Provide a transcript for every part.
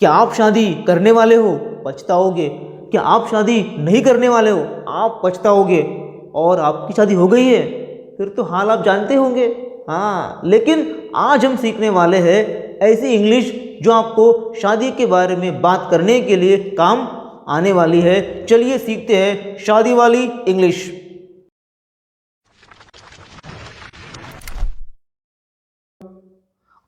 क्या आप शादी करने वाले हो? पछताओगे। क्या आप शादी नहीं करने वाले हो? आप पछताओगे। और आपकी शादी हो गई है, फिर तो हाल आप जानते होंगे। हाँ, लेकिन आज हम सीखने वाले हैं ऐसी इंग्लिश जो आपको शादी के बारे में बात करने के लिए काम आने वाली है। चलिए सीखते हैं शादी वाली इंग्लिश।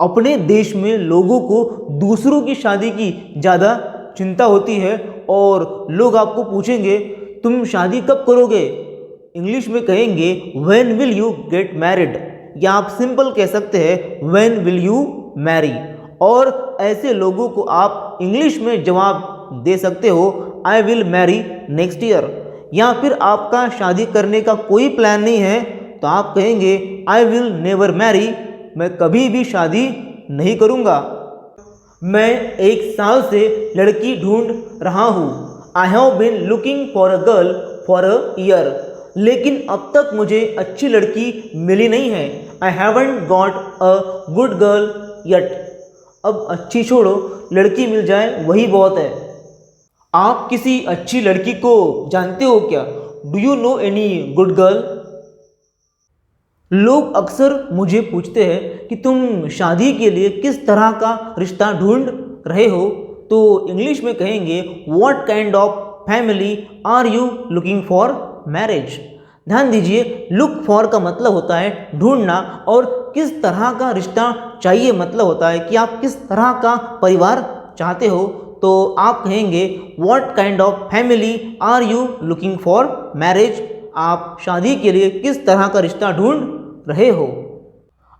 अपने देश में लोगों को दूसरों की शादी की ज़्यादा चिंता होती है और लोग आपको पूछेंगे तुम शादी कब करोगे। इंग्लिश में कहेंगे when will you get married, या आप सिंपल कह सकते हैं व्हेन विल यू मैरी। और ऐसे लोगों को आप इंग्लिश में जवाब दे सकते हो I will marry next year. या फिर आपका शादी करने का कोई प्लान नहीं है तो आप कहेंगे आई विल नेवर मैरी, मैं कभी भी शादी नहीं करूँगा। मैं 1 साल से लड़की ढूंढ रहा हूँ। I have been looking for a girl for a year, लेकिन अब तक मुझे अच्छी लड़की मिली नहीं है। I haven't got a good girl yet. अब अच्छी छोड़ो, लड़की मिल जाए वही बहुत है। आप किसी अच्छी लड़की को जानते हो क्या? Do you know any good girl? लोग अक्सर मुझे पूछते हैं कि तुम शादी के लिए किस तरह का रिश्ता ढूंढ रहे हो, तो इंग्लिश में कहेंगे what kind of family are you looking for marriage. ध्यान दीजिए, लुक फॉर का मतलब होता है ढूंढना, और किस तरह का रिश्ता चाहिए मतलब होता है कि आप किस तरह का परिवार चाहते हो। तो आप कहेंगे what kind of family are you looking for marriage. आप शादी के लिए किस तरह का रिश्ता ढूंढ रहे हो।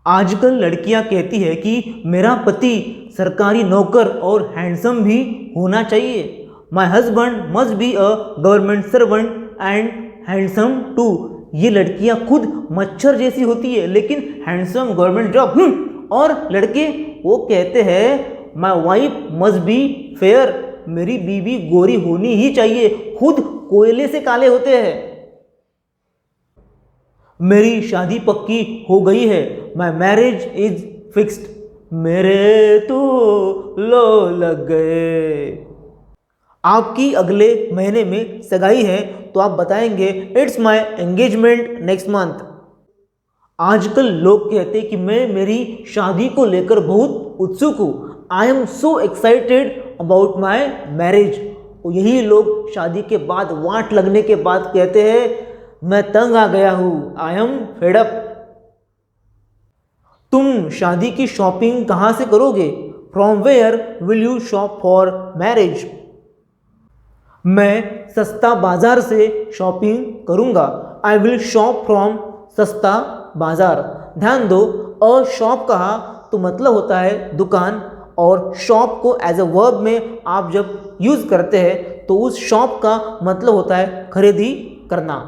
आजकल लड़कियां कहती है कि मेरा पति सरकारी नौकर और हैंडसम भी होना चाहिए। My husband must be a government servant and handsome too. ये लड़कियां खुद मच्छर जैसी होती है लेकिन हैंडसम, गवर्नमेंट जॉब। और लड़के वो कहते हैं my wife must be fair, मेरी बीवी गोरी होनी ही चाहिए, खुद कोयले से काले होते हैं। मेरी शादी पक्की हो गई है। माई मैरिज इज फिक्स्ड, मेरे तो लो लग गए। आपकी अगले महीने में सगाई है तो आप बताएंगे it's my engagement next month. आजकल लोग कहते हैं कि मैं मेरी शादी को लेकर बहुत उत्सुक हूँ। I am so excited about my marriage. यही लोग शादी के बाद, वाट लगने के बाद कहते हैं मैं तंग आ गया हूँ, आई एम फेड अप। तुम शादी की शॉपिंग कहाँ से करोगे? From where will you shop for marriage. मैं सस्ता बाजार से शॉपिंग करूँगा। आई विल शॉप फ्रॉम सस्ता बाजार। ध्यान दो, अ शॉप कहा तो मतलब होता है दुकान, और शॉप को एज अ वर्ब में आप जब यूज़ करते हैं तो उस शॉप का मतलब होता है खरीदी करना।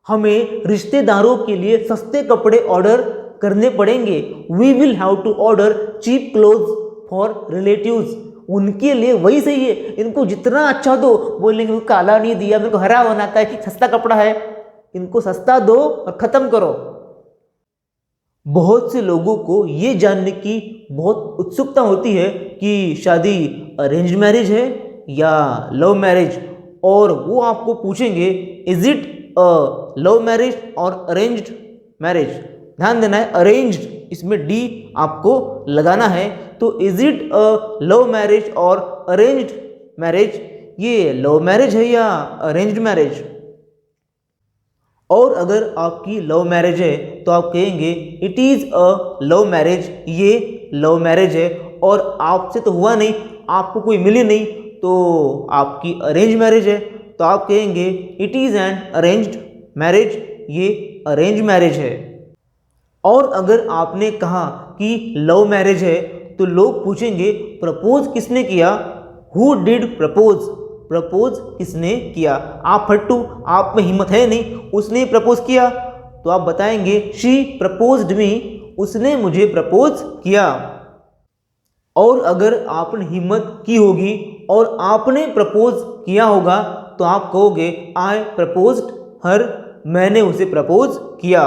हमें रिश्तेदारों के लिए सस्ते कपड़े ऑर्डर करने पड़ेंगे। We will have to order cheap clothes for relatives. उनके लिए वही सही है, इनको जितना अच्छा दो, बोलेंगे मेरे को काला नहीं दिया, मेरे को हरा बनाता है, सस्ता कपड़ा है, इनको सस्ता दो और ख़त्म करो। बहुत से लोगों को ये जानने की बहुत उत्सुकता होती है कि शादी अरेंज मैरिज है या लव मैरिज, और वो आपको पूछेंगे इज इट लव मैरिज और अरेंज्ड मैरिज। ध्यान देना है, अरेंज्ड इसमें डी आपको लगाना है। तो is it a love marriage और अरेंज्ड मैरिज, ये लव मैरिज है या अरेंज्ड मैरिज। और अगर आपकी लव मैरिज है तो आप कहेंगे it is a love marriage, ये लव मैरिज है। और आपसे तो हुआ नहीं, आपको कोई मिली नहीं, तो आपकी अरेंज मैरिज है, तो आप कहेंगे it is an arranged marriage, ये अरेंज मैरिज है। और अगर आपने कहा कि लव मैरिज है तो लोग पूछेंगे प्रपोज किसने किया? हु डिड प्रपोज, प्रपोज किसने किया? आप फट्टू, आप में हिम्मत है नहीं, उसने प्रपोज किया, तो आप बताएंगे शी प्रपोज्ड मी, उसने मुझे प्रपोज किया। और अगर आपने हिम्मत की होगी और आपने प्रपोज किया होगा तो आप कहोगे आई प्रपोज्ड हर, मैंने उसे प्रपोज किया।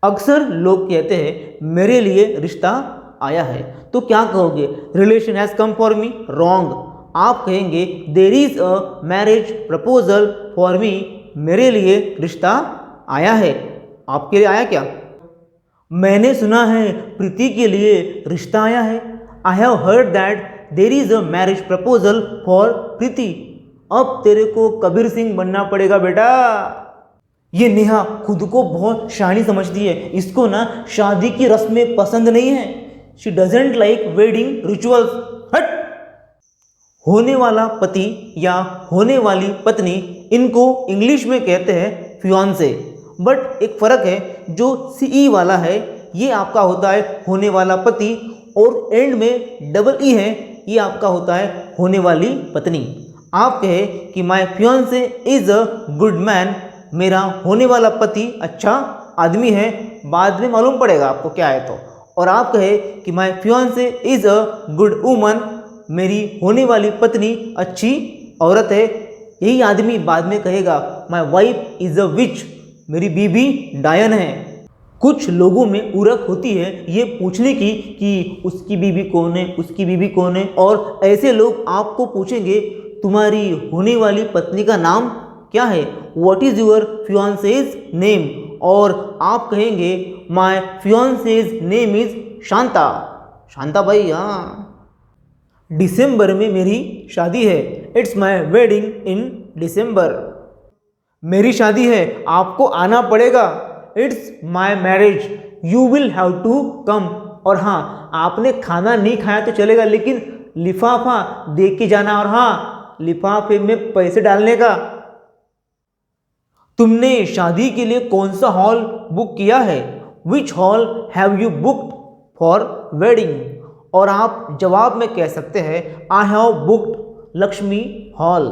अक्सर लोग कहते हैं मेरे लिए रिश्ता आया है। तो क्या कहोगे? Relation has come for me, wrong. आप कहेंगे there is a marriage proposal for me, मेरे लिए रिश्ता आया है। आपके लिए आया क्या? मैंने सुना है प्रीति के लिए रिश्ता आया है। I have heard that there is a marriage proposal for Preeti. अब तेरे को कबीर सिंह बनना पड़ेगा बेटा। ये नेहा खुद को बहुत शानी समझती है, इसको ना शादी की रस्में पसंद नहीं है। She doesn't like wedding rituals. हट। होने वाला पति या होने वाली पत्नी, इनको इंग्लिश में कहते हैं फियांसे। बट एक फ़र्क है, जो CE वाला है ये आपका होता है होने वाला पति, और एंड में डबल E है, ये आपका होता है होने वाली पत्नी। आप कहे कि my fiance is a good man, मेरा होने वाला पति अच्छा आदमी है, बाद में मालूम पड़ेगा आपको क्या है तो। और आप कहे कि my fiance is a good woman, मेरी होने वाली पत्नी अच्छी औरत है, यही आदमी बाद में कहेगा माई वाइफ इज़ अ विच, मेरी बीबी डायन है। कुछ लोगों में उरक होती है ये पूछने की कि उसकी बीबी कौन है, उसकी बीबी कौन है, और ऐसे लोग आपको पूछेंगे तुम्हारी होने वाली पत्नी का नाम क्या है, व्हाट इज़ योर फियांसेज नेम, और आप कहेंगे माई फियांसेज नेम इज़ शांता। शांता भाई, हाँ, दिसंबर में मेरी शादी है, इट्स माई वेडिंग इन दिसंबर। मेरी शादी है, आपको आना पड़ेगा, it's my marriage, you will have to come. और हाँ, आपने खाना नहीं खाया तो चलेगा, लेकिन लिफाफा दे के जाना, और हाँ, लिफाफे में पैसे डालने का। तुमने शादी के लिए कौन सा हॉल बुक किया है, which hall have you booked for wedding. और आप जवाब में कह सकते हैं I have booked Lakshmi hall.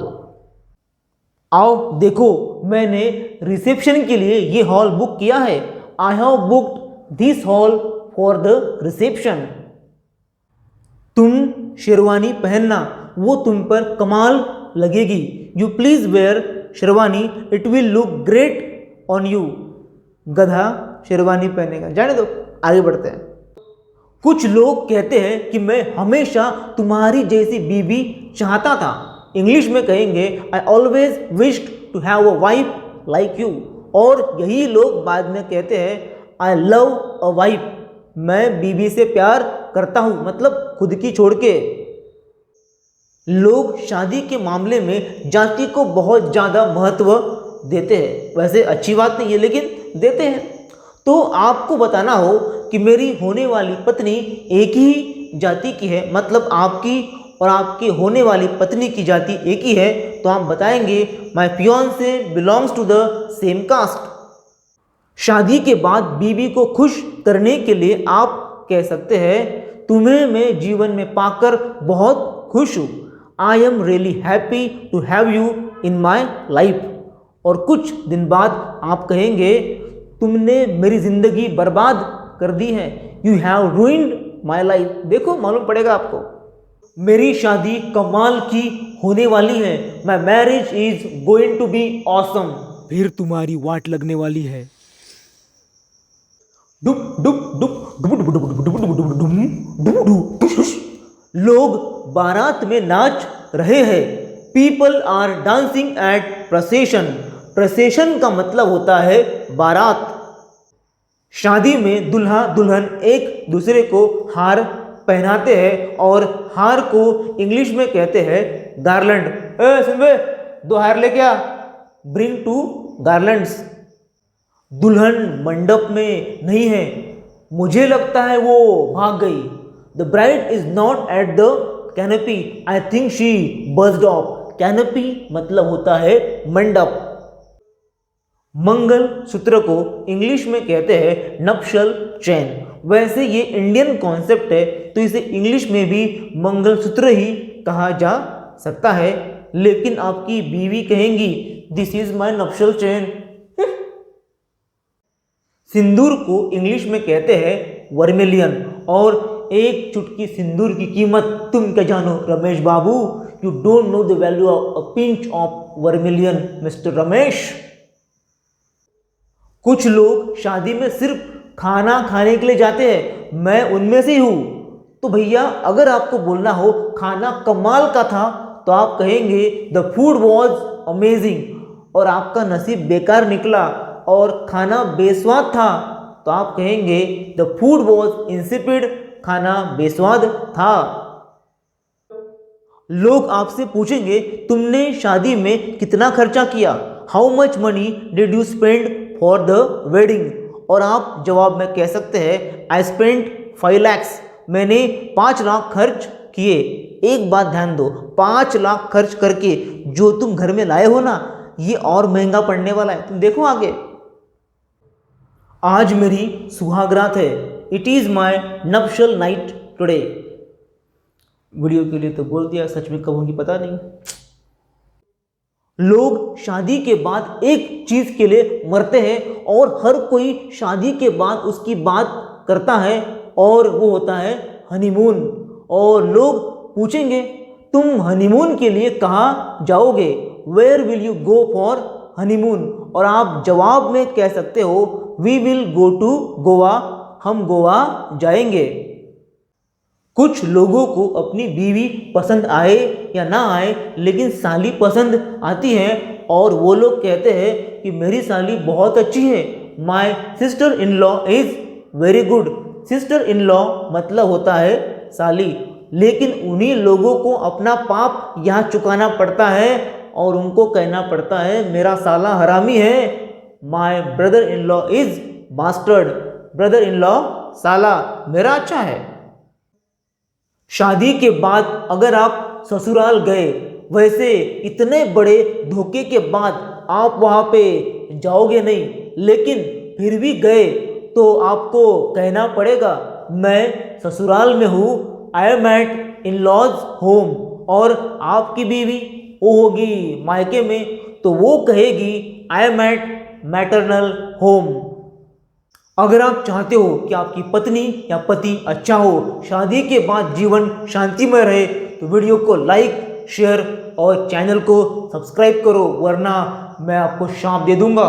आओ देखो, मैंने रिसेप्शन के लिए ये हॉल बुक किया है, I have booked this hall for the reception. तुम शेरवानी पहनना, वो तुम पर कमाल लगेगी, you please wear sherwani, it will look great on you. गधा शेरवानी पहनेगा, जाने दो, आगे बढ़ते हैं। कुछ लोग कहते हैं कि मैं हमेशा तुम्हारी जैसी बीबी चाहता था, इंग्लिश में कहेंगे I always wished to have a wife like you. और यही लोग बाद में कहते हैं आई लव अ वाइफ, मैं बीबी से प्यार करता हूँ, मतलब खुद की छोड़ के। लोग शादी के मामले में जाति को बहुत ज़्यादा महत्व देते हैं, वैसे अच्छी बात नहीं है लेकिन देते हैं। तो आपको बताना हो कि मेरी होने वाली पत्नी एक ही जाति की है, मतलब आपकी और आपकी होने वाली पत्नी की जाति एक ही है, तो आप बताएंगे my fiance belongs to the same caste. शादी के बाद बीवी को खुश करने के लिए आप कह सकते हैं तुम्हें मैं जीवन में पाकर बहुत खुश हूँ, I am really happy to have you in my life. और कुछ दिन बाद आप कहेंगे तुमने मेरी ज़िंदगी बर्बाद कर दी है, you have ruined my life. देखो मालूम पड़ेगा आपको। मेरी शादी कमाल की होने वाली है, my marriage is going to be awesome. फिर तुम्हारी वाट लगने वाली है। डुब डुब डुब डुब डुब डुब डुब डुब डुब डुब डुब। लोग बारात में नाच रहे हैं, people are dancing at procession. Procession का मतलब होता है बारात। शादी में दूल्हा दुल्हन एक दूसरे को हार पहनाते हैं, और हार को इंग्लिश में कहते हैं गार्लैंड। सुन बे, 2 हार लेके आ, ब्रिंग 2 गार्लैंड्स। दुल्हन मंडप में नहीं है, मुझे लगता है वो भाग गई। The bride is not at the canopy, I think she buzzed off. Canopy मतलब होता है मंडप। मंगल सूत्र को इंग्लिश में कहते हैं नप्शल चैन। वैसे ये इंडियन कॉन्सेप्ट है, तो इसे इंग्लिश में भी मंगल सूत्र ही कहा जा सकता है, लेकिन आपकी बीवी कहेंगी दिस इज माई नप्शल चैन। सिंदूर को इंग्लिश में कहते हैं वर्मिलियन, और एक चुटकी सिंदूर की कीमत तुम क्या जानो Ramesh Babu, you don't know the value of a pinch of vermilion mister Ramesh. कुछ लोग शादी में सिर्फ खाना खाने के लिए जाते हैं, मैं उनमें से हूँ। तो भैया अगर आपको बोलना हो खाना कमाल का था तो आप कहेंगे द फूड वॉज अमेजिंग। और आपका नसीब बेकार निकला और खाना बेस्वाद था तो आप कहेंगे द फूड वॉज इंसिपिड, खाना बेस्वाद था। लोग आपसे पूछेंगे तुमने शादी में कितना खर्चा किया, how much money did you spend for the wedding. और आप जवाब में कह सकते हैं आई स्पेंड 5 lakhs, मैंने 5 लाख खर्च किए। एक बात ध्यान दो, 5 लाख खर्च करके जो तुम घर में लाए हो ना ये और महंगा पड़ने वाला है। तुम देखो आगे, आज मेरी सुहागरात है, it is my nuptial night today. Video के लिए तो बोल दिया, सच में कब होंगी पता नहीं। लोग शादी के बाद एक चीज के लिए मरते हैं और हर कोई शादी के बाद उसकी बात करता है और वो होता है हनीमून। और लोग पूछेंगे तुम हनीमून के लिए कहाँ जाओगे, where will you go for honeymoon. और आप जवाब में कह सकते हो we will go to Goa, हम गोवा जाएंगे। कुछ लोगों को अपनी बीवी पसंद आए या ना आए लेकिन साली पसंद आती है और वो लोग कहते हैं कि मेरी साली बहुत अच्छी है, my sister in law is very good. Sister in law मतलब होता है साली, लेकिन उन्हीं लोगों को अपना पाप यहाँ चुकाना पड़ता है और उनको कहना पड़ता है मेरा साला हरामी है। My brother in law is bastard, brother in law साला मेरा अच्छा है। शादी के बाद अगर आप ससुराल गए, वैसे इतने बड़े धोखे के बाद आप वहाँ पे जाओगे नहीं, लेकिन फिर भी गए तो आपको कहना पड़ेगा मैं ससुराल में हूँ, I am at in laws home. और आपकी बीवी वो होगी मायके में तो वो कहेगी I am at maternal home. अगर आप चाहते हो कि आपकी पत्नी या पति अच्छा हो, शादी के बाद जीवन शांतिमय रहे, तो वीडियो को लाइक, शेयर और चैनल को सब्सक्राइब करो, वरना मैं आपको शाप दे दूंगा।